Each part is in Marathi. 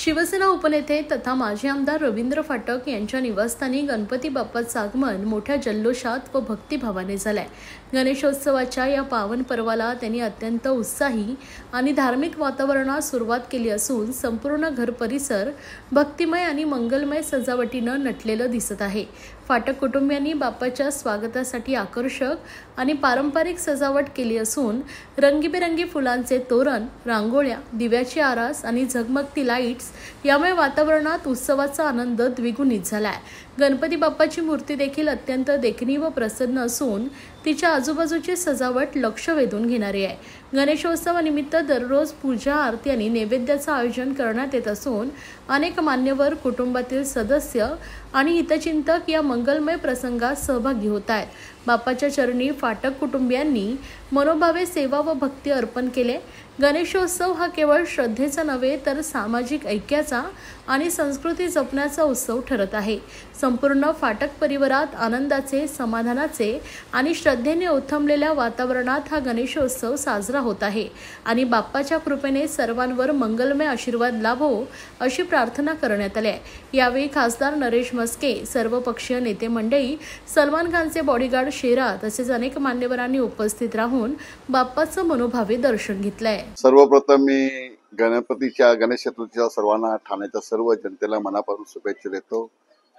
शिवसेना उपनेते तथा माजी आमदार रवींद्र फाटक यांच्या निवासस्थानी गणपती बाप्पाचं आगमन मोठ्या जल्लोषात व भक्तिभावाने झालंय। गणेशोत्सवाच्या या पावन पर्वाला त्यांनी अत्यंत उत्साही आणि धार्मिक वातावरणात सुरुवात केली असून संपूर्ण घर परिसर भक्तिमय आणि मंगलमय सजावटीनं नटलेलं दिसत आहे। फाटक कुटुंबियांनी बाप्पाच्या स्वागतासाठी आकर्षक आणि पारंपरिक सजावट केली असून रंगीबेरंगी फुलांचे तोरण, रांगोळ्या, दिव्याची आरास आणि झगमगती लाईट्स यामुळे वातावरणात उत्सवाचा आनंद द्विगुणित झालाय। गणपती बाप्पाची मूर्ती देखील अत्यंत देखणी व प्रसन्न असून तिच्या आजूबाजूची सजावट लक्ष वेधून घेणारी आहे। गणेशोत्सवानिमित्त दररोज पूजा, आरती आणि नैवेद्याचं आयोजन करण्यात येत असून अनेक मान्यवर, कुटुंबातील सदस्य आणि हितचिंतक या मंगलमय प्रसंगात सहभागी होत आहेत। बाप्पाच्या चरणी फाटक कुटुंबियांनी मनोभावे सेवा व भक्ती अर्पण केले। गणेशोत्सव हा केवळ श्रद्धेचा नव्हे तर सामाजिक ऐक्याचा आणि संस्कृती जपण्याचा उत्सव ठरत आहे। संपूर्ण फाटक परिवारात आनंदाचे, समाधानाचे आणि श्रद्धेने ओथंबलेल्या वातावरणात हा गणेशोत्सव साजरा होत आहे आणि बाप्पाच्या कृपेने सर्वांवर मंगलमय आशीर्वाद लाभो अशी प्रार्थना करण्यात आली आहे। यावेळी खासदार नरेश म्हस्के, सर्वपक्षीय नेते मंडळी, सलमान खानचे बॉडीगार्ड शेरा तसेच अनेक मान्यवरांनी उपस्थित राहून बाप्पाचं मनोभावे दर्शन घेतलंय। सर्वप्रथम मी गणेश चतुर्थीच्या सर्वांना, ठाण्याच्या सर्व जनतेला मनापासून शुभेच्छा देतो।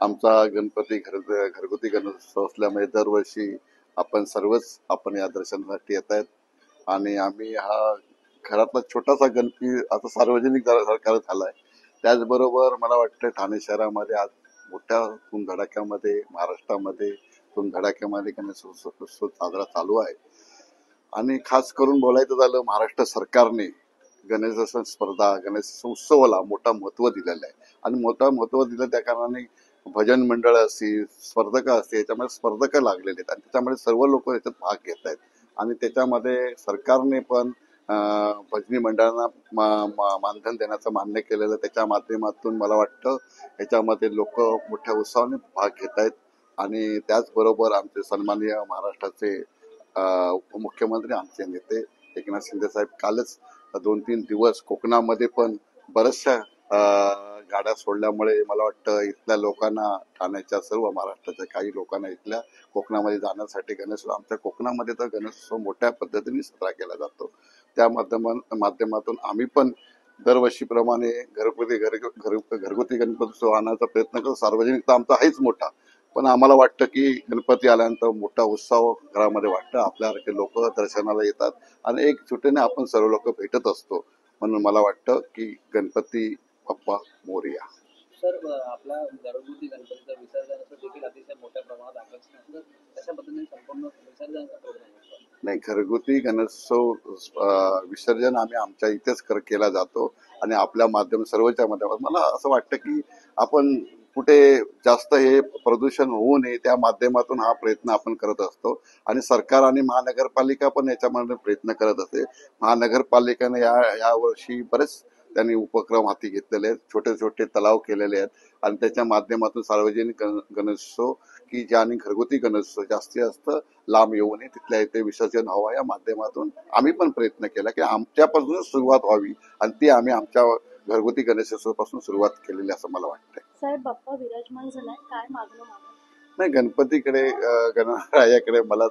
आमचा गणपती घरगुती गणेशोत्सव असल्यामुळे दरवर्षी आपण या दर्शनासाठी येत आहेत आणि आम्ही हा घरातला छोटासा गणपती आता सार्वजनिक सरकार झालाय। त्याचबरोबर मला वाटतं ठाणे शहरामध्ये आज मोठ्या धुमधडाक्यामध्ये, महाराष्ट्रामध्ये धुमधडाक्यामध्ये गणेशोत्सव साजरा चालू आहे आणि खास करून बोलायचं झालं, महाराष्ट्र सरकारने गणेश स्पर्धा, गणेश उत्सवाला मोठा महत्व दिलेलं आहे आणि मोठा महत्व दिलं त्या कारणाने भजन मंडळ असतील, स्पर्धक असतील, याच्यामध्ये स्पर्धक लागलेले आहेत आणि त्याच्यामध्ये सर्व लोक याच्यात भाग घेत आहेत आणि त्याच्यामध्ये सरकारने पण भजनी मंडळांना मानधन देण्याचं मान्य केलेलं, त्याच्या माध्यमातून मला वाटतं याच्यामध्ये लोक मोठ्या उत्साहाने भाग घेत आहेत आणि त्याचबरोबर आमचे सन्माननीय महाराष्ट्राचे उपमुख्यमंत्री, आमचे नेते एकनाथ शिंदे साहेब कालच 2-3 दिवस कोकणामध्ये पण बऱ्याचशा गाड्या सोडल्यामुळे मला वाटतं इथल्या लोकांना, ठाण्याच्या सर्व महाराष्ट्राच्या काही लोकांना इथल्या कोकणामध्ये जाण्यासाठी आमच्या कोकणामध्ये तर गणेशोत्सव मोठ्या पद्धतीने साजरा केला जातो। त्या माध्यमातून आम्ही पण दरवर्षीप्रमाणे घरगुती गणपती आणण्याचा प्रयत्न करतो। सार्वजनिक तर आमचा आहेच मोठा, पण आम्हाला वाटतं की गणपती आल्यानंतर मोठा उत्साह घरामध्ये वाटतं, आपल्यासारखे लोक दर्शनाला येतात आणि एकजुटीने आपण सर्व लोक भेटत असतो। म्हणून मला वाटतं की गणपती बाप्पा मोरया। सर, आपला घरगुती गणपतीचा विसर्जनाचं देखील अतिशय मोठ्या प्रमाणात आकर्षण असतं, त्याच्या पद्धतीने संपूर्ण विसर्जनाचा प्रोग्राम असतो। नाही, घरगुती गणेशोत्सव विसर्जन आम्ही आमच्या इथेच केला जातो आणि आपल्या सर्वच्या माध्यमातून मला असं वाटतं की आपण कुठे जास्त हे प्रदूषण होऊ नये त्या माध्यमातून हा प्रयत्न आपण करत असतो आणि सरकार आणि महानगरपालिका पण याच्यामध्ये प्रयत्न करत असते। महानगरपालिकेने या वर्षी बरेच त्यांनी उपक्रम हाती घेतलेले आहेत, छोटे छोटे तलाव केलेले आहेत आणि त्याच्या माध्यमातून सार्वजनिक गणेशोत्सव की ज्याने घरगुती गणेशोत्सव जास्तीत जास्त लांब येऊ नये, तिथल्या इथे विसर्जन व्हावं, या माध्यमातून आम्ही पण प्रयत्न केला की आमच्यापासूनच सुरुवात व्हावी आणि ती आम्ही आमच्या घरगुती गणेशोत्सवापासून सुरुवात केलेली असं मला वाटतंय। साहेब, बाप्पा विराजमान झालाय, काय मागणं? नाही, गणपतीकडे, गणरायाकडे मला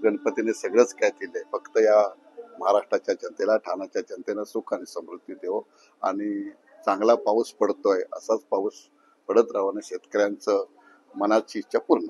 गणपतीने सगळंच काय दिलंय, फक्त या महाराष्ट्राच्या जनतेला, ठाण्याच्या जनतेला सुख आणि समृद्धी देव आणि चांगला पाऊस पडतोय, असाच पाऊस पडत राहून शेतकऱ्यांचं मनाची इच्छा पूर्ण